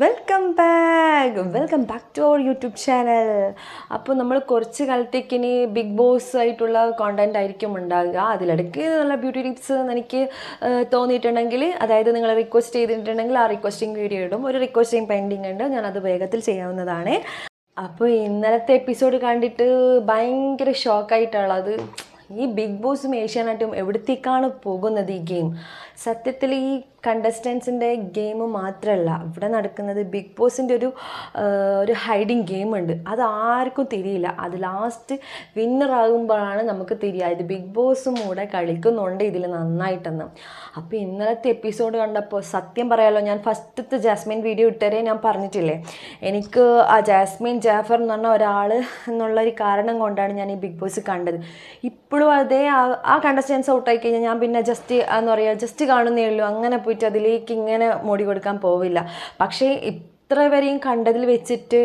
Welcome back to our YouTube channel. അപ്പോൾ നമ്മൾ കുറച്ച് കാലത്തേക്ക് ഇനി ബിഗ് ബോസ് ആയിട്ടുള്ള കോണ്ടന്റ് ആയിരിക്കും ഉണ്ടാകുക. അതിലിടയ്ക്ക് നല്ല ബ്യൂട്ടി ടിപ്സ് എനിക്ക് തോന്നിയിട്ടുണ്ടെങ്കിൽ, അതായത് നിങ്ങൾ റിക്വസ്റ്റ് ചെയ്തിട്ടുണ്ടെങ്കിൽ ആ റിക്വസ്റ്റിംഗ് വീഡിയോ ഇടും. ഒരു റിക്വസ്റ്റിംഗ് പെൻഡിങ് ഉണ്ട്, ഞാനത് വേഗത്തിൽ ചെയ്യാവുന്നതാണ്. അപ്പോൾ ഇന്നലത്തെ എപ്പിസോഡ് കണ്ടിട്ട് ഭയങ്കര ഷോക്കായിട്ടുള്ളത്, ഈ ബിഗ് ബോസും ഏഷ്യാനെറ്റും എവിടത്തേക്കാണ് പോകുന്നത് ഈ ഗെയിം. സത്യത്തിൽ ഈ കണ്ടസ്റ്റൻസിൻ്റെ ഗെയിം മാത്രമല്ല ഇവിടെ നടക്കുന്നത്, ബിഗ് ബോസിൻ്റെ ഒരു ഹൈഡിങ് ഗെയിം ഉണ്ട്. അത് ആർക്കും തിരിയില്ല. അത് ലാസ്റ്റ് വിന്നറാകുമ്പോഴാണ് നമുക്ക് തിരിയുക ഇത് ബിഗ് ബോസും കൂടെ കളിക്കുന്നുണ്ട് ഇതിൽ നന്നായിട്ടെന്ന്. അപ്പോൾ ഇന്നലത്തെ എപ്പിസോഡ് കണ്ടപ്പോൾ സത്യം പറയാമല്ലോ, ഞാൻ ഫസ്റ്റത്തെ ജാസ്മിൻ വീഡിയോ ഇട്ടരേ ഞാൻ പറഞ്ഞിട്ടില്ലേ, എനിക്ക് ആ ജാസ്മിൻ ജാഫർ എന്ന് പറഞ്ഞ ഒരാൾ എന്നുള്ളൊരു കാരണം കൊണ്ടാണ് ഞാൻ ഈ ബിഗ് ബോസ് കണ്ടത്. ഇപ്പോഴും അതേ ആ കണ്ടസ്റ്റൻസ് ഔട്ടായി കഴിഞ്ഞാൽ ഞാൻ പിന്നെ എന്താ പറയുക, ജസ്റ്റ് കാണുന്നേ ഉള്ളൂ. അങ്ങനെ പോയിട്ട് അതിലേക്ക് ഇങ്ങനെ മോടി കൊടുക്കാൻ പോവില്ല. പക്ഷേ ഇത്ര വരെയും കണ്ടതിൽ വെച്ചിട്ട്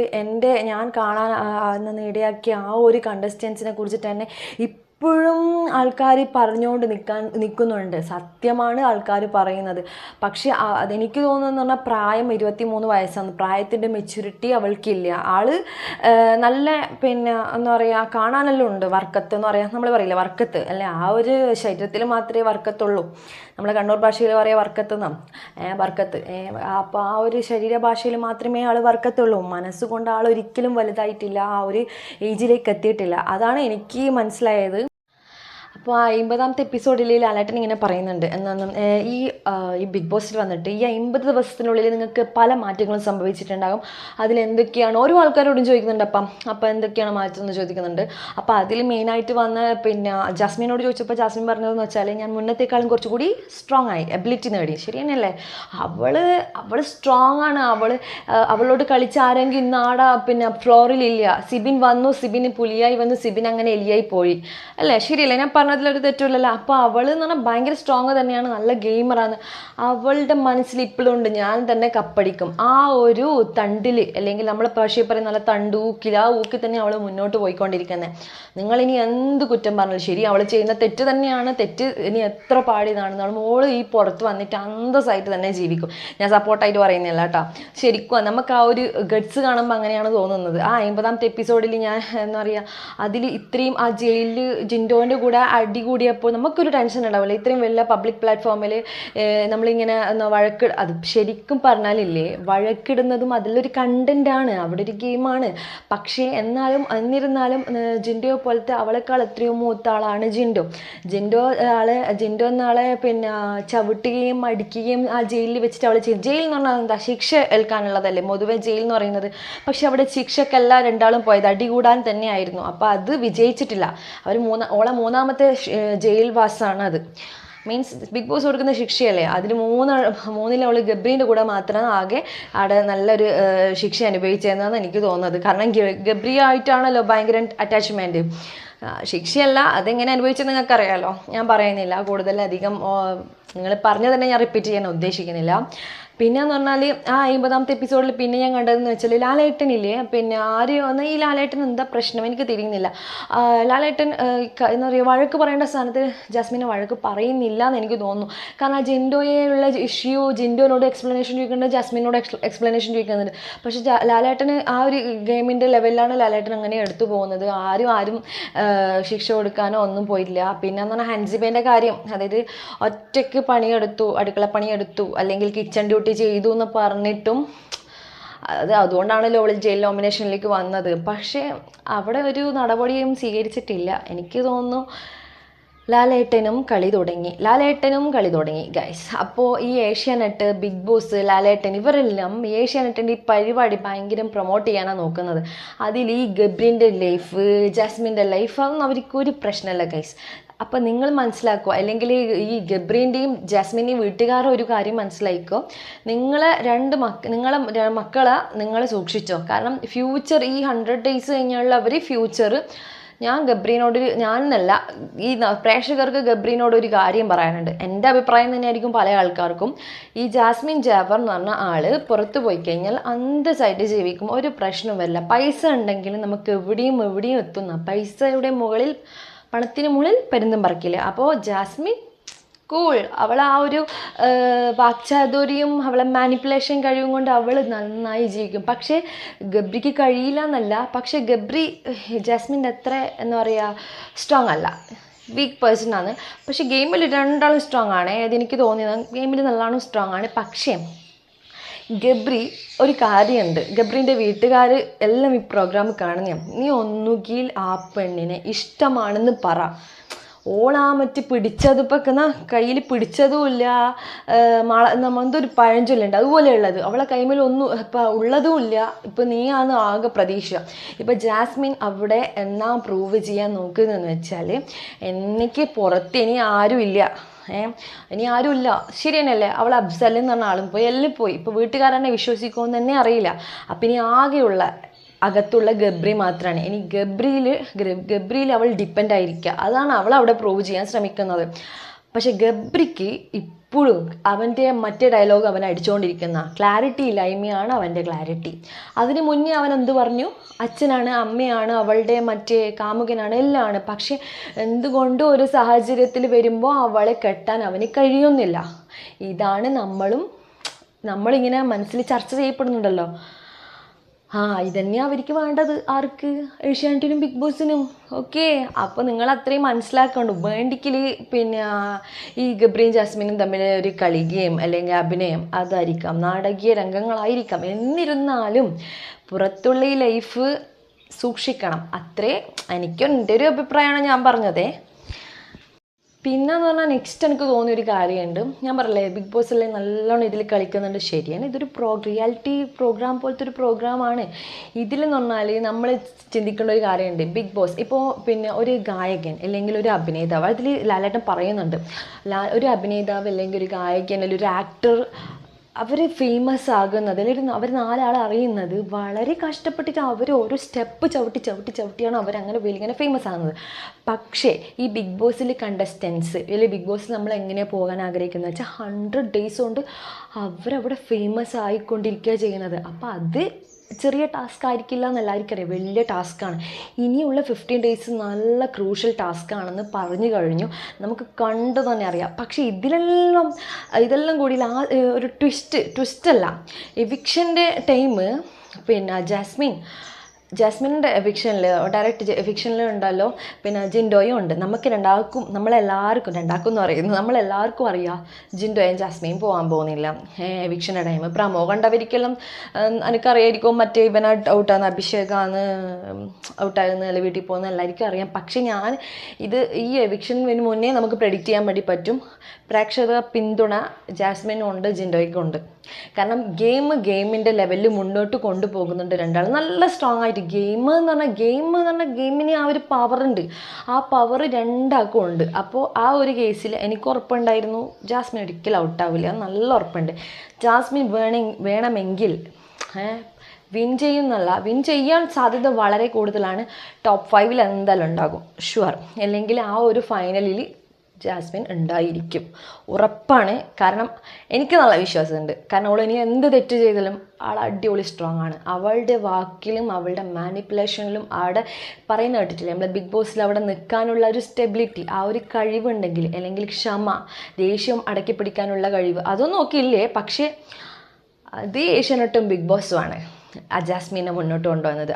ഞാൻ കാണാൻ ഇടയാക്കിയ ആ ഒരു കണ്ടസ്റ്റൻസിനെ കുറിച്ചിട്ട് തന്നെ ഇപ്പോഴും ആൾക്കാർ പറഞ്ഞുകൊണ്ട് നിൽക്കുന്നുണ്ട്. സത്യമാണ് ആൾക്കാർ പറയുന്നത്. പക്ഷേ അതെനിക്ക് തോന്നുന്നു പറഞ്ഞാൽ പ്രായം 23 വയസ്സാണ്. പ്രായത്തിൻ്റെ മെച്യൂരിറ്റി അവൾക്കില്ല. നല്ല എന്താ പറയുക, കാണാനെല്ലാം ഉണ്ട് വർക്കത്ത് എന്ന് പറയാം. നമ്മൾ പറയില്ല വർക്കത്ത് അല്ലേ, ആ ഒരു ശരീരത്തിൽ മാത്രമേ വർക്കത്തുള്ളൂ. നമ്മളെ കണ്ണൂർ ഭാഷയിൽ പറയാം വർക്കത്ത് എന്നാണ്, വർക്കത്ത്. അപ്പോൾ ആ ഒരു ശരീരഭാഷയിൽ മാത്രമേ ആൾ വർക്കത്തുള്ളൂ. മനസ്സുകൊണ്ട് ആൾ ഒരിക്കലും വലുതായിട്ടില്ല, ആ ഒരു ഏജിലേക്ക് എത്തിയിട്ടില്ല. അതാണ് എനിക്ക് മനസ്സിലായത്. അപ്പോൾ 50ാമത്തെ എപ്പിസോഡിൽ ലാലേട്ടൻ ഇങ്ങനെ പറയുന്നുണ്ട്, എന്നാണ് ഈ ബിഗ് ബോസിൽ വന്നിട്ട് ഈ 50 ദിവസത്തിനുള്ളിൽ നിങ്ങൾക്ക് പല മാറ്റങ്ങളും സംഭവിച്ചിട്ടുണ്ടാകും. അതിലെന്തൊക്കെയാണ് ഓരോ ആൾക്കാരോടും ചോദിക്കുന്നുണ്ട്. അപ്പോൾ എന്തൊക്കെയാണ് മാറ്റം എന്ന് ചോദിക്കുന്നുണ്ട്. അപ്പോൾ അതിൽ മെയിനായിട്ട് വന്ന് ജാസ്മിനോട് ചോദിച്ചപ്പോൾ ജാസ്മിൻ പറഞ്ഞതെന്ന് വെച്ചാൽ, ഞാൻ മുന്നത്തേക്കാളും കുറച്ചുകൂടി സ്ട്രോങ് ആയി, എബിലിറ്റി നേടി. ശരി തന്നെയല്ലേ? അവൾ സ്ട്രോങ് ആണ്. അവളോട് കളിച്ച ആരെങ്കിലും ഇന്നാടെ ഫ്ലോറിലില്ല. സിബിൻ വന്നു, സിബിന് പുലിയായി വന്നു, സിബിൻ അങ്ങനെ എലിയായി പോയി അല്ലേ? ശരിയല്ലേ? ഞാൻ പറഞ്ഞതിലൊരു തെറ്റില്ലല്ലോ. അപ്പോൾ അവൾ എന്ന് പറഞ്ഞാൽ ഭയങ്കര സ്ട്രോങ് തന്നെയാണ്, നല്ല ഗെയിമറാണ്. അവളുടെ മനസ്സിൽ ഇപ്പോഴും ഉണ്ട്, ഞാൻ തന്നെ കപ്പടിക്കും. ആ ഒരു തണ്ടിൽ, അല്ലെങ്കിൽ നമ്മളെ ഭാഷയിൽ പറയും നല്ല തണ്ടൂക്കിൽ, ആ ഊക്കി തന്നെ അവൾ മുന്നോട്ട് പോയിക്കൊണ്ടിരിക്കുന്നത്. നിങ്ങളിനി എന്ത് കുറ്റം പറഞ്ഞാലും ശരി, അവൾ ചെയ്യുന്ന തെറ്റ് തന്നെയാണ്. തെറ്റ് ഇനി എത്ര പാടിയതാണെന്നാലും മോള് ഈ പുറത്ത് വന്നിട്ട് അന്തസ്സായിട്ട് തന്നെ ജീവിക്കും. ഞാൻ സപ്പോർട്ടായിട്ട് പറയുന്നില്ല കേട്ടോ. ശരിക്കും നമുക്ക് ആ ഒരു ഗഡ്സ് കാണുമ്പോൾ അങ്ങനെയാണ് തോന്നുന്നത്. ആ 50ാമത്തെ എപ്പിസോഡിൽ ഞാൻ എന്താ പറയുക, അതിൽ ഇത്രയും ആ ജയിലിൽ ജിൻഡോൻ്റെ കൂടെ അടി കൂടിയപ്പോൾ നമുക്കൊരു ടെൻഷൻ ഉണ്ടാവില്ല. ഇത്രയും വലിയ പബ്ലിക് പ്ലാറ്റ്ഫോമിൽ നമ്മളിങ്ങനെ അത് ശരിക്കും പറഞ്ഞാലില്ലേ, വഴക്കിടുന്നതും അതിലൊരു കണ്ടൻ്റാണ്, അവിടെ ഒരു ഗെയിമാണ്. പക്ഷേ എന്നിരുന്നാലും ജിൻഡോ പോലത്തെ അവളെക്കാൾ എത്രയോ മൂത്ത ആളാണ് ജിൻഡോ എന്നാളെ ചവിട്ടുകയും അടിക്കുകയും ആ ജയിലിൽ വെച്ചിട്ട് അവൾ ചെയ്യും. ജയിൽ എന്ന് പറഞ്ഞാൽ എന്താ, ശിക്ഷ ഏൽക്കാനുള്ളതല്ലേ പൊതുവെ ജയിൽ എന്ന് പറയുന്നത്. പക്ഷെ അവിടെ ശിക്ഷക്കല്ല രണ്ടാളും പോയത്, അടി കൂടാൻ തന്നെയായിരുന്നു. അപ്പോൾ അത് വിജയിച്ചിട്ടില്ല. ഓളെ മൂന്നാമത്തെ ജയിൽ വാസാണ് അത്. മീൻസ് ബിഗ് ബോസ് കൊടുക്കുന്ന ശിക്ഷയല്ലേ, അതിൽ മൂന്നിൽ അവൾ ഗബ്രീൻ്റെ കൂടെ മാത്രമാണ് ആകെ അവിടെ നല്ലൊരു ശിക്ഷ അനുഭവിച്ചതെന്നാണ് എനിക്ക് തോന്നുന്നത്. കാരണം ഗബ്രി ആയിട്ടാണല്ലോ ഭയങ്കര അറ്റാച്ച്മെൻറ്റ്. ശിക്ഷയല്ല, അതെങ്ങനെ അനുഭവിച്ചത് നിങ്ങൾക്കറിയാമല്ലോ, ഞാൻ പറയുന്നില്ല കൂടുതലധികം. നിങ്ങൾ പറഞ്ഞത് തന്നെ ഞാൻ റിപ്പീറ്റ് ചെയ്യാൻ ഉദ്ദേശിക്കുന്നില്ല. പിന്നെയെന്ന് പറഞ്ഞാൽ ആ 50ാമത്തെ എപ്പിസോഡിൽ പിന്നെ ഞാൻ കണ്ടതെന്ന് വെച്ചാൽ, ലാലേട്ടനില്ലേ ഈ ലാലേട്ടൻ എന്താ പ്രശ്നം എനിക്ക് തിരിയുന്നില്ല. ലാലേട്ടൻ എന്താ പറയുക, വഴക്ക് പറയേണ്ട സ്ഥാനത്ത് ജാസ്മിനെ വഴക്ക് പറയുന്നില്ല എന്ന് എനിക്ക് തോന്നുന്നു. കാരണം ജിൻഡോയുള്ള ഇഷ്യൂ ജിൻഡോനോട് എക്സ്പ്ലനേഷൻ ചോദിക്കുന്നുണ്ട്, ജാസ്മിനോട് എക്സ്പ്ലനേഷൻ ചോദിക്കുന്നുണ്ട്. പക്ഷേ ലാലേട്ടന് ആ ഒരു ഗെയിമിൻ്റെ ലെവലിലാണ് ലാലേട്ടൻ അങ്ങനെ എടുത്തു പോകുന്നത്. ആരും ശിക്ഷ കൊടുക്കാനോ ഒന്നും പോയില്ല. പിന്നെന്ന് പറഞ്ഞാൽ ഹൻസിബേൻ്റെ കാര്യം, അതായത് ഒറ്റയ്ക്ക് പണിയെടുത്തു, അടുക്കള പണിയെടുത്തു, അല്ലെങ്കിൽ കിച്ചൺ ഡ്യൂട്ടി ചെയ്തു എന്ന് പറഞ്ഞിട്ടും അതുകൊണ്ടാണല്ലോ അവൾ ജയിൽ നോമിനേഷനിലേക്ക് വന്നത്. പക്ഷേ അവിടെ ഒരു നടപടിയും സ്വീകരിച്ചിട്ടില്ല. എനിക്ക് തോന്നുന്നു ലാലേട്ടനും കളി തുടങ്ങി ഗൈസ്. അപ്പോൾ ഈ ഏഷ്യാനെറ്റ്, ബിഗ് ബോസ്, ലാലേട്ടൻ ഇവരെല്ലാം ഏഷ്യാനെറ്റിൻ്റെ ഈ പരിപാടി ഭയങ്കര പ്രൊമോട്ട് ചെയ്യാനാണ് നോക്കുന്നത്. അതിൽ ഈ ഗബ്രിൻ്റെ ലൈഫ്, ജാസ്മിൻ്റെ ലൈഫ് അതൊന്നും അവർക്കൊരു പ്രശ്നമല്ല ഗൈസ്. അപ്പം നിങ്ങൾ മനസ്സിലാക്കുക, അല്ലെങ്കിൽ ഈ ഗബ്രീൻ്റെയും ജാസ്മിൻ്റെയും വീട്ടുകാരെ ഒരു കാര്യം മനസ്സിലാക്കിക്കോ, നിങ്ങളെ മക്കളെ നിങ്ങൾ സൂക്ഷിച്ചോ. കാരണം ഫ്യൂച്ചർ ഈ 100 ഡേയ്സ് കഴിഞ്ഞുള്ള ഫ്യൂച്ചർ, ഞാനെന്നല്ല ഈ പ്രേക്ഷകർക്ക് ഗബ്രീനോട് ഒരു കാര്യം പറയാനുണ്ട്. എൻ്റെ അഭിപ്രായം തന്നെയായിരിക്കും പല ആൾക്കാർക്കും. ഈ ജാസ്മിൻ ജാഫർ എന്ന് പറഞ്ഞ ആൾ പുറത്ത് പോയി കഴിഞ്ഞാൽ അന്തസ്സായിട്ട് ജീവിക്കും, ഒരു പ്രശ്നവും വരില്ല. പൈസ ഉണ്ടെങ്കിൽ നമുക്ക് എവിടെയും എത്തുന്ന, പൈസയുടെ മുകളിൽ പണത്തിന് മുകളിൽ പെരുന്തും പറക്കില്ല. അപ്പോൾ ജാസ്മിൻ കൂൾ. അവൾ ആ ഒരു വാക്ചാതുര്യം അവളെ മാനിപ്പുലേഷൻ കഴിവും കൊണ്ട് അവൾ നന്നായി ജീവിക്കും. പക്ഷേ ഗബ്രിക്ക് കഴിയില്ല എന്നല്ല, പക്ഷേ ഗബ്രി ജാസ്മിൻ്റെ അത്ര എന്താ പറയുക സ്ട്രോങ് അല്ല, വീക്ക് പേഴ്സൺ ആണ്. പക്ഷേ ഗെയിമിൽ രണ്ടാളും സ്ട്രോങ് ആണ്. അതെനിക്ക് തോന്നിയത് ഗെയിമിൽ നല്ലോണം സ്ട്രോങ് ആണ്. പക്ഷേ ഗബ്രി ഒരു കാര്യമുണ്ട്, ഗബ്രീൻ്റെ വീട്ടുകാർ എല്ലാം ഈ പ്രോഗ്രാം കാണുന്ന, നീ ഒന്നുകിൽ ആ പെണ്ണിനെ ഇഷ്ടമാണെന്ന് പറ. ഓളാ മറ്റ് പിടിച്ചത് ഇപ്പം കയ്യിൽ പിടിച്ചതുമില്ല, എന്തൊരു പഴഞ്ചൊല്ലുണ്ട് അതുപോലെയുള്ളത്, അവളെ കൈമേൽ ഒന്നും ഇപ്പം ഉള്ളതും ഇല്ല. ഇപ്പം നീയാണ് ആകെ പ്രതീക്ഷ. ഇപ്പം ജാസ്മിൻ അവിടെ എന്നാ പ്രൂവ് ചെയ്യാൻ നോക്കുന്നതെന്ന് വെച്ചാൽ, എനിക്ക് പുറത്ത് ഇനി ആരുമില്ല, ഇനി ആരുമില്ല, ശരി തന്നെയല്ലേ, അവൾ അഫ്സൽ എന്ന് പറഞ്ഞ ആളും പോയി, എല്ലാം പോയി, ഇപ്പോൾ വീട്ടുകാരെന്നെ വിശ്വസിക്കുമെന്ന് തന്നെ അറിയില്ല. അപ്പം ഇനി ആകെയുള്ള അകത്തുള്ള ഗബ്രി മാത്രമാണ്. ഇനി ഗബ്രിയിൽ അവൾ ഡിപ്പെൻഡ് ആയിരിക്കുക, അതാണ് അവൾ അവിടെ പ്രൂവ് ചെയ്യാൻ ശ്രമിക്കുന്നത്. പക്ഷെ ഗബ്രിക്ക് ഇപ്പോഴും അവൻ്റെ മറ്റേ ഡയലോഗ് അവൻ അടിച്ചുകൊണ്ടിരിക്കുന്ന ക്ലാരിറ്റി ഇല്ലായ്മയാണ് അവൻ്റെ ക്ലാരിറ്റി. അതിന് മുന്നേ അവൻ എന്ത് പറഞ്ഞു, അച്ഛനാണ്, അമ്മയാണ്, അവളുടെ മറ്റേ കാമുകനാണ്, എല്ലാം ആണ്. പക്ഷെ എന്തുകൊണ്ടും ഒരു സാഹചര്യത്തിൽ വരുമ്പോൾ അവളെ കെട്ടാൻ അവന് കഴിയുന്നില്ല. ഇതാണ് നമ്മളിങ്ങനെ മനസ്സിൽ ചർച്ച ചെയ്യപ്പെടുന്നുണ്ടല്ലോ. ഇതന്നെയാണ് അവർക്ക് വേണ്ടത്. ആർക്ക്? ഏഷ്യാനെറ്റിനും ബിഗ് ബോസിനും. ഓക്കെ, അപ്പോൾ നിങ്ങൾ അത്രയും മനസ്സിലാക്കണ്ടു. വേണ്ടിക്കൽ പിന്നെ ഈ ഗബ്രിയും ജാസ്മിനും തമ്മിൽ ഒരു കളി ഗെയിം അല്ലെങ്കിൽ അഭിനയം അതായിരിക്കാം, നാടകീയ രംഗങ്ങളായിരിക്കാം. എന്നിരുന്നാലും പുറത്തുള്ള ഈ ലൈഫ് സൂക്ഷിക്കണം. അത്രേ എൻ്റെ ഒരു അഭിപ്രായമാണ് ഞാൻ പറഞ്ഞതേ. പിന്നെന്ന് പറഞ്ഞാൽ നെക്സ്റ്റ് എനിക്ക് തോന്നിയൊരു കാര്യമുണ്ട്. ഞാൻ പറഞ്ഞില്ലേ ബിഗ് ബോസിലെ നല്ലോണം ഇതിൽ കളിക്കുന്നുണ്ട്, ശരിയാണ്. ഇതൊരു റിയാലിറ്റി പ്രോഗ്രാം പോലത്തെ ഒരു പ്രോഗ്രാമാണ്. ഇതിലെന്ന് പറഞ്ഞാൽ നമ്മൾ ചിന്തിക്കേണ്ട ഒരു കാര്യമുണ്ട്. ബിഗ് ബോസ് ഇപ്പോൾ പിന്നെ ഒരു ഗായകൻ അല്ലെങ്കിൽ ഒരു അഭിനേതാവ്, അതിൽ ലാലേട്ടൻ പറയുന്നുണ്ട്, ഒരു അഭിനേതാവ് അല്ലെങ്കിൽ ഒരു ഗായകൻ അല്ലെങ്കിൽ ഒരു ആക്ടർ അവർ ഫേമസ് ആകുന്നത് അല്ലെങ്കിൽ അവർ നാലാളെ അറിയുന്നത് വളരെ കഷ്ടപ്പെട്ടിട്ട് അവർ ഓരോ സ്റ്റെപ്പ് ചവിട്ടിയാണ് അവരങ്ങനെ വലിയ ഫേമസ് ആകുന്നത്. പക്ഷേ ഈ ബിഗ് ബോസിൽ കണ്ടസ്റ്റൻസ് അല്ലെങ്കിൽ ബിഗ് ബോസിൽ നമ്മൾ എങ്ങനെയാണ് പോകാൻ ആഗ്രഹിക്കുന്നത് വെച്ചാൽ 100 days കൊണ്ട് അവരവിടെ ഫേമസ് ആയിക്കൊണ്ടിരിക്കുക ചെയ്യുന്നത്. അപ്പോൾ അത് ചെറിയ ടാസ്ക് ആയിരിക്കില്ല എന്ന് എല്ലാവർക്കും അറിയാം, വലിയ ടാസ്ക്കാണ്. ഇനിയുള്ള 15 days നല്ല ക്രൂഷ്യൽ ടാസ്ക്കാണെന്ന് പറഞ്ഞു കഴിഞ്ഞു, നമുക്ക് കണ്ടു തന്നെ അറിയാം. പക്ഷേ ഇതെല്ലാം കൂടി ഒരു ട്വിസ്റ്റല്ല. എവിക്ഷൻ്റെ ടൈം പിന്നെ ജാസ്മിൻ്റെ എവിക്ഷനിൽ ഡയറക്റ്റ് എവിക്ഷനിൽ ഉണ്ടല്ലോ, പിന്നെ ജിൻഡോയും ഉണ്ട്. നമ്മളെല്ലാവർക്കും എന്ന് പറയുന്നത് നമ്മളെല്ലാവർക്കും അറിയാം ജിൻഡോയും ജാസ്മിനും പോകാൻ പോകുന്നില്ല എവിക്ഷൻ്റെ ടൈം. പ്രമോ കണ്ടവർക്കെല്ലാം എനിക്കറിയായിരിക്കും മറ്റേ ഇവൻ ഔട്ടാകുന്ന അഭിഷേകാന്ന് ഔട്ടാകുന്ന അല്ലെങ്കിൽ വീട്ടിൽ പോകുന്ന എല്ലാവർക്കും അറിയാം. പക്ഷെ ഈ എവിക്ഷന് മുന്നേ നമുക്ക് പ്രെഡിക്റ്റ് ചെയ്യാൻ വേണ്ടി പറ്റും. പ്രേക്ഷക പിന്തുണ ജാസ്മിനും ഉണ്ട്, ജിൻഡോയ്ക്കും ഉണ്ട്. കാരണം ഗെയിമിൻ്റെ ലെവലിൽ മുന്നോട്ട് കൊണ്ടുപോകുന്നുണ്ട് രണ്ടാൾ നല്ല സ്ട്രോങ് ആയിട്ട്. ഗെയിം എന്ന് പറഞ്ഞാൽ ഗെയിമിന് ആ ഒരു പവറുണ്ട്, ആ പവർ രണ്ടാൾക്കും ഉണ്ട്. അപ്പോൾ ആ ഒരു കേസിൽ എനിക്ക് ഉറപ്പുണ്ടായിരുന്നു ജാസ്മിൻ ഒരിക്കലും ഔട്ടാവില്ല, നല്ല ഉറപ്പുണ്ട്. ജാസ്മിൻ വേണമെങ്കിൽ വിൻ ചെയ്യാൻ സാധ്യത വളരെ കൂടുതലാണ്. ടോപ്പ് 5 എന്തായാലും ഉണ്ടാകും, ഷുവർ. അല്ലെങ്കിൽ ആ ഒരു ഫൈനലിൽ ജാസ്മിൻ ഉണ്ടായിരിക്കും, ഉറപ്പാണ്. കാരണം എനിക്ക് നല്ല വിശ്വാസമുണ്ട്. കാരണം അവൾ ഇനി എന്ത് തെറ്റ് ചെയ്താലും ആൾ അടിപൊളി സ്ട്രോങ് ആണ്. അവളുടെ വാക്കിലും അവളുടെ മാനിപ്പുലേഷനിലും അവിടെ പറയുന്ന കേട്ടിട്ടില്ലേ, നമ്മളെ ബിഗ് ബോസിൽ അവിടെ നിൽക്കാനുള്ള ഒരു സ്റ്റെബിലിറ്റി, ആ ഒരു കഴിവുണ്ടെങ്കിൽ, അല്ലെങ്കിൽ ക്ഷമ, ദേഷ്യം അടക്കി പിടിക്കാനുള്ള കഴിവ്, അതൊന്നും നോക്കിയില്ലേ. പക്ഷേ അത് ഏഷ്യാനെറ്റും ബിഗ് ബോസുമാണ് ആ ജാസ്മിനെ മുന്നോട്ട് കൊണ്ടുവന്നത്.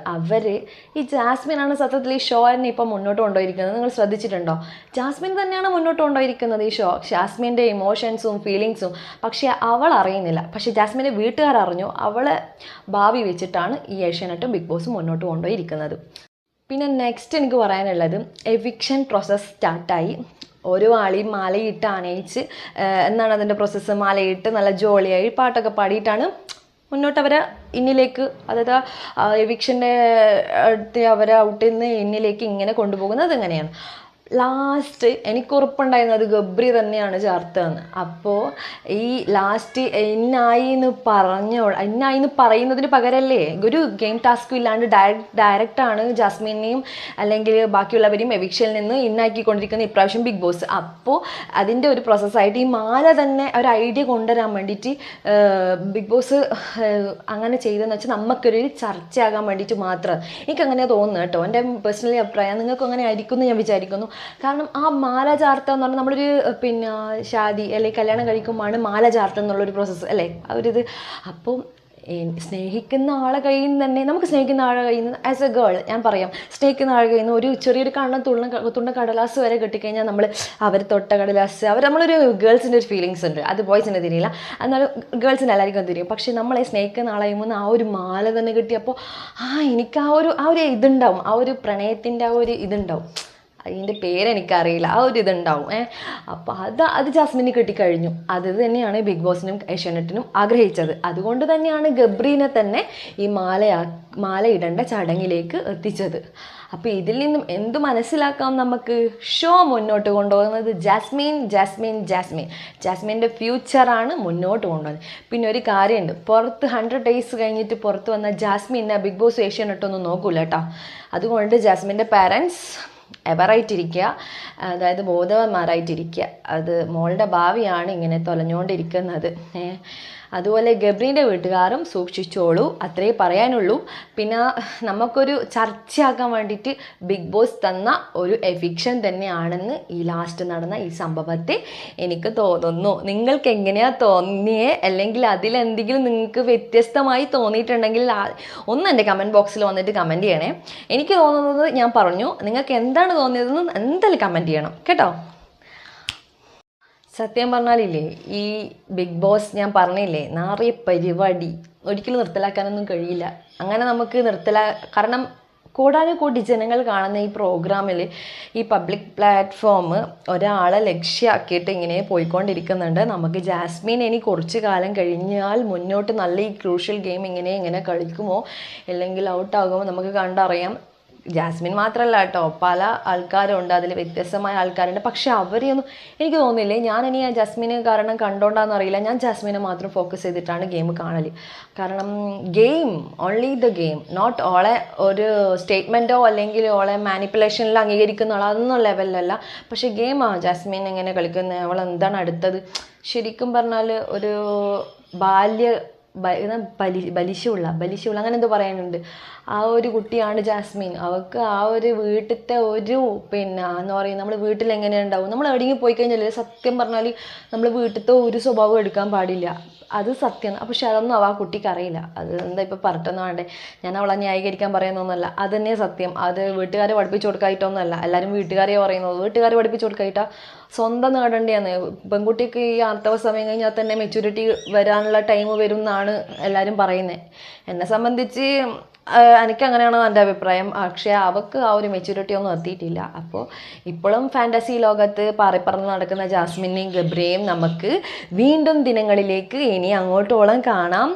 ഈ ജാസ്മിനാണ് സത്യത്തിൽ ഈ ഷോനെ ഇപ്പം മുന്നോട്ട് കൊണ്ടുപോയിരിക്കുന്നത്. നിങ്ങൾ ശ്രദ്ധിച്ചിട്ടുണ്ടോ? ജാസ്മിൻ തന്നെയാണ് മുന്നോട്ട് കൊണ്ടുപോയിരിക്കുന്നത് ഈ ഷോ, ജാസ്മിൻ്റെ ഇമോഷൻസും ഫീലിങ്സും. പക്ഷേ അവൾ അറിയുന്നില്ല. പക്ഷേ ജാസ്മിൻ്റെ വീട്ടുകാരറിഞ്ഞു. അവളെ ഭാവി വെച്ചിട്ടാണ് ഈ ഏഷ്യാനെറ്റും ബിഗ് ബോസും മുന്നോട്ട് കൊണ്ടുപോയിരിക്കുന്നത്. പിന്നെ നെക്സ്റ്റ് എനിക്ക് പറയാനുള്ളത്, എവിക്ഷൻ പ്രോസസ്സ് സ്റ്റാർട്ടായി. ഓരോ ആളെയും മാലയിട്ട് ആനയിച്ച് എന്നാണ് അതിൻ്റെ പ്രോസസ്സ്, മാലയിട്ട് നല്ല ജോളിയായി പാട്ടൊക്കെ പാടിയിട്ടാണ് മുന്നോട്ട് അവരെ ഇന്നിലേക്ക്, അതായത് എവിക്ഷൻ്റെ അടുത്ത് അവരെ ഔട്ടിൽ നിന്ന് ഇന്നിലേക്ക് ഇങ്ങനെ കൊണ്ടുപോകുന്നത് എങ്ങനെയാണ്. ലാസ്റ്റ് എനിക്ക് ഉറപ്പുണ്ടായിരുന്നത് ഗബ്രി തന്നെയാണ് ചേർത്തതെന്ന്. അപ്പോൾ ഈ ലാസ്റ്റ് ഇന്നായി എന്ന് പറയുന്നതിന് പകരമല്ലേ ഒരു ഗെയിം ടാസ്കും ഇല്ലാണ്ട് ഡയറക്റ്റാണ് ജാസ്മിനെയും അല്ലെങ്കിൽ ബാക്കിയുള്ളവരെയും എവിക്ഷനിൽ നിന്ന് ഇന്നാക്കിക്കൊണ്ടിരിക്കുന്ന ഇപ്രാവശ്യം ബിഗ് ബോസ്. അപ്പോൾ അതിൻ്റെ ഒരു പ്രോസസ്സായിട്ട് ഈ മാല തന്നെ ഒരു ഐഡിയ കൊണ്ടുവരാൻ വേണ്ടിയിട്ട് ബിഗ് ബോസ് അങ്ങനെ ചെയ്തതെന്ന് വെച്ചാൽ നമുക്കൊരു ചർച്ചയാകാൻ വേണ്ടിയിട്ട് മാത്രം. എനിക്കങ്ങനെയാണ് തോന്നുന്നത് കേട്ടോ, എൻ്റെ പേഴ്സണലി അഭിപ്രായം. നിങ്ങൾക്കും അങ്ങനെ ആയിരിക്കും എന്ന് ഞാൻ വിചാരിക്കുന്നു. കാരണം ആ മാല ചാർത്തുക എന്ന് പറഞ്ഞാൽ നമ്മളൊരു പിന്നെ ഷാദി അല്ലെങ്കിൽ കല്യാണം കഴിക്കുമ്പോഴാണ് മാല ചാർത്തുക എന്നുള്ളൊരു പ്രോസസ്സ് അല്ലേ, ആ ഒരു ഇത്. അപ്പം സ്നേഹിക്കുന്ന ആളെ കയ്യിൽ നിന്ന് തന്നെ, നമുക്ക് സ്നേഹിക്കുന്ന ആളെ കയ്യിൽ നിന്ന് ആസ് എ ഗേൾ ഞാൻ പറയാം, സ്നേഹിക്കുന്ന ആളെ കയ്യിൽ നിന്ന് ഒരു ചെറിയൊരു കണ്ണം തുണ്ട കടലാസ് വരെ കിട്ടിക്കഴിഞ്ഞാൽ നമ്മൾ അവർ തൊട്ട കടലാസ്, നമ്മളൊരു ഗേൾസിൻ്റെ ഒരു ഫീലിങ്സ് ഉണ്ട്, അത് ബോയ്സിൻ്റെ തിരിയില്ല, എന്നാലും ഗേൾസിന് എല്ലാവർക്കും തിരിയും. പക്ഷേ നമ്മളെ സ്നേഹിക്കുന്ന ആളെ കഴിയുമ്പോൾ ആ ഒരു മാല തന്നെ കിട്ടിയപ്പോൾ എനിക്ക് ആ ഒരു ഇതുണ്ടാവും, ആ ഒരു പ്രണയത്തിൻ്റെ ആ ഒരു ഇതുണ്ടാവും, അതിൻ്റെ പേരെനിക്കറിയില്ല, ആ ഒരു ഇതുണ്ടാവും. അപ്പോൾ അത് ജാസ്മിന് കിട്ടിക്കഴിഞ്ഞു. അത് തന്നെയാണ് ബിഗ് ബോസിനും ഏഷ്യാനെറ്റിനും ആഗ്രഹിച്ചത്. അതുകൊണ്ട് തന്നെയാണ് ഗബ്രീനെ തന്നെ ഈ മാല ഇടേണ്ട ചടങ്ങിലേക്ക് എത്തിച്ചത്. അപ്പോൾ ഇതിൽ നിന്നും എന്ത് മനസ്സിലാക്കാം നമുക്ക്? ഷോ മുന്നോട്ട് കൊണ്ടുപോകുന്നത് ജാസ്മിൻ്റെ ഫ്യൂച്ചറാണ് മുന്നോട്ട് കൊണ്ടുപോകുന്നത്. പിന്നെ ഒരു കാര്യമുണ്ട്, പുറത്ത് 100 days കഴിഞ്ഞിട്ട് പുറത്ത് വന്ന ജാസ്മിനെ ബിഗ് ബോസ് ഏഷ്യാനെറ്റൊന്നും നോക്കൂല കേട്ടോ. അതുകൊണ്ട് ജാസ്മിൻ്റെ പാരൻസ് എവറായിട്ടിരിക്കുക, അതായത് ബോധവാന്മാരായിട്ടിരിക്കുക. അത് മോളുടെ ഭാവിയാണ് ഇങ്ങനെ തൊലഞ്ഞുകൊണ്ടിരിക്കുന്നത്. അതുപോലെ ഗബ്രീൻ്റെ വീട്ടുകാരും സൂക്ഷിച്ചോളൂ, അത്രേ പറയാനുള്ളൂ. പിന്നെ നമുക്കൊരു ചർച്ചയാക്കാൻ വേണ്ടിയിട്ട് ബിഗ് ബോസ് തന്ന ഒരു എവിക്ഷൻ തന്നെയാണെന്ന് ഈ ലാസ്റ്റ് നടന്ന ഈ സംഭവത്തെ എനിക്ക് തോന്നുന്നു. നിങ്ങൾക്ക് എങ്ങനെയാണ് തോന്നിയേ, അല്ലെങ്കിൽ അതിലെന്തെങ്കിലും നിങ്ങൾക്ക് വ്യത്യസ്തമായി തോന്നിയിട്ടുണ്ടെങ്കിൽ ഒന്ന് എൻ്റെ കമൻറ്റ് ബോക്സിൽ വന്നിട്ട് കമൻറ്റ് ചെയ്യണേ. എനിക്ക് തോന്നുന്നത് ഞാൻ പറഞ്ഞു, നിങ്ങൾക്ക് എന്താണ് തോന്നിയതെന്ന് എന്തായാലും കമൻറ്റ് ചെയ്യണം കേട്ടോ. സത്യം പറഞ്ഞാലില്ലേ, ഈ ബിഗ് ബോസ് ഞാൻ പറഞ്ഞില്ലേ, നിറയെ പരിപാടി, ഒരിക്കലും നിർത്തലാക്കാനൊന്നും കഴിയില്ല. അങ്ങനെ നമുക്ക് കാരണം കൂടാനുകൂടി ജനങ്ങൾ കാണുന്ന ഈ പ്രോഗ്രാമിൽ ഈ പബ്ലിക് പ്ലാറ്റ്ഫോം ഒരാളെ ലക്ഷ്യമാക്കിയിട്ട് ഇങ്ങനെ പോയിക്കൊണ്ടിരിക്കുന്നുണ്ട്. നമുക്ക് ജാസ്മിൻ ഇനി കുറച്ച് കാലം കഴിഞ്ഞാൽ മുന്നോട്ട് നല്ല ഈ ക്രൂഷ്യൽ ഗെയിം ഇങ്ങനെ കളിക്കുമോ അല്ലെങ്കിൽ ഔട്ടാകുമോ നമുക്ക് കണ്ടറിയാം. ജാസ്മിൻ മാത്രമല്ല കേട്ടോ, പല ആൾക്കാരുണ്ട്, അതിൽ വ്യത്യസ്തമായ ആൾക്കാരുണ്ട്. പക്ഷെ അവരെയൊന്നും എനിക്ക് തോന്നുന്നില്ലേ, ഞാനിനി ആ ജാസ്മിന് കാരണം കണ്ടോണ്ടാന്നറിയില്ല, ഞാൻ ജാസ്മിനെ മാത്രം ഫോക്കസ് ചെയ്തിട്ടാണ് ഗെയിം കാണൽ. കാരണം game, only the game, not ഓളെ ഒരു സ്റ്റേറ്റ്മെൻറ്റോ അല്ലെങ്കിൽ ഓളെ മാനിപ്പുലേഷനിൽ അംഗീകരിക്കുന്ന അതൊന്നും ലെവലിലല്ല. പക്ഷേ ഗെയിമാണ് ജാസ്മിൻ എങ്ങനെ കളിക്കുന്നത്, അവൾ എന്താണ് അടുത്തത്. ശരിക്കും പറഞ്ഞാൽ ഒരു ബലിശുള്ള അങ്ങനെ എന്തോ പറയാനുണ്ട്, ആ ഒരു കുട്ടിയാണ് ജാസ്മിൻ. അവൾക്ക് ആ ഒരു വീട്ടിലത്തെ ഒരു എന്താ പറയുക, നമ്മൾ വീട്ടിൽ എങ്ങനെ ഉണ്ടാവും, നമ്മൾ എവിടെയെങ്കിലും പോയി കഴിഞ്ഞാൽ സത്യം പറഞ്ഞാൽ നമ്മൾ വീട്ടിലത്തെ ഒരു സ്വഭാവം എടുക്കാൻ പാടില്ല, അത് സത്യമാണ്. പക്ഷെ അതൊന്നും ആ കുട്ടിക്ക് അറിയില്ല. അത് എന്താ ഇപ്പോൾ പറഞ്ഞിട്ടൊന്നും വേണ്ടേ, ഞാൻ അവളെ ന്യായീകരിക്കാൻ പറയുന്നൊന്നുമല്ല, അത് തന്നെ സത്യം. അത് വീട്ടുകാരെ പഠിപ്പിച്ചു കൊടുക്കായിട്ടൊന്നുമല്ല, എല്ലാവരും വീട്ടുകാരെ പറയുന്നത്, വീട്ടുകാരെ പഠിപ്പിച്ചു കൊടുക്കായിട്ടാ സ്വന്തം നേടേണ്ടിയാണ്. പെൺകുട്ടിക്ക് ഈ ആർത്തവ സമയം കഴിഞ്ഞാൽ തന്നെ മെച്യൂരിറ്റി വരാനുള്ള ടൈം വരും എന്നാണ് എല്ലാവരും പറയുന്നത്. എന്നെ സംബന്ധിച്ച് എനിക്കങ്ങനെയാണ് എൻ്റെ അഭിപ്രായം. പക്ഷേ അവൾക്ക് ആ ഒരു മെച്യൂരിറ്റി ഒന്നും എത്തിയിട്ടില്ല. അപ്പോൾ ഇപ്പോഴും ഫാൻറ്റസി ലോകത്ത് പാറിപ്പറന്ന് നടക്കുന്ന ജാസ്മിനെയും ഗബ്രിയെയും നമുക്ക് വീണ്ടും ദിനങ്ങളിലേക്ക് ഇനി അങ്ങോട്ടോളം കാണാം.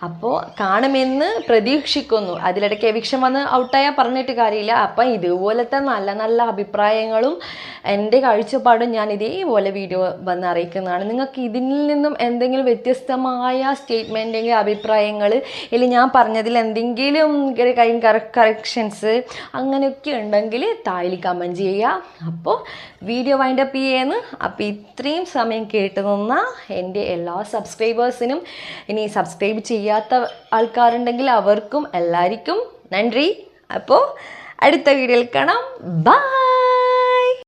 അപ്പോൾ കാണുമെന്ന് പ്രതീക്ഷിക്കുന്നു. അതിലിടയ്ക്ക് എവിക്ഷൻ വന്ന് ഔട്ടായാൽ പറഞ്ഞിട്ട് കാര്യമില്ല. അപ്പം ഇതുപോലത്തെ നല്ല നല്ല അഭിപ്രായങ്ങളും എൻ്റെ കാഴ്ചപ്പാടും ഞാൻ ഇതേപോലെ വീഡിയോ വന്ന് അറിയിക്കുന്നതാണ്. നിങ്ങൾക്ക് ഇതിൽ നിന്നും എന്തെങ്കിലും വ്യത്യസ്തമായ സ്റ്റേറ്റ്മെൻറ്റ്, അഭിപ്രായങ്ങൾ, അല്ലെങ്കിൽ ഞാൻ പറഞ്ഞതിൽ എന്തെങ്കിലും കറക്ഷൻസ് അങ്ങനെയൊക്കെ ഉണ്ടെങ്കിൽ താഴെ കമൻറ്റ് ചെയ്യുക. അപ്പോൾ വീഡിയോ വൈൻഡപ്പ് ചെയ്യുന്നു. അപ്പോൾ ഇത്രയും സമയം കേട്ട് നിന്ന എൻ്റെ എല്ലാ സബ്സ്ക്രൈബേഴ്സിനും, ഇനി സബ്സ്ക്രൈബ് ചെയ്യാത്ത ആൾക്കാരുണ്ടെങ്കിൽ അവർക്കും എല്ലാവർക്കും നന്ദി. അപ്പോൾ അടുത്ത വീഡിയോയിൽ കാണാം. ബൈ.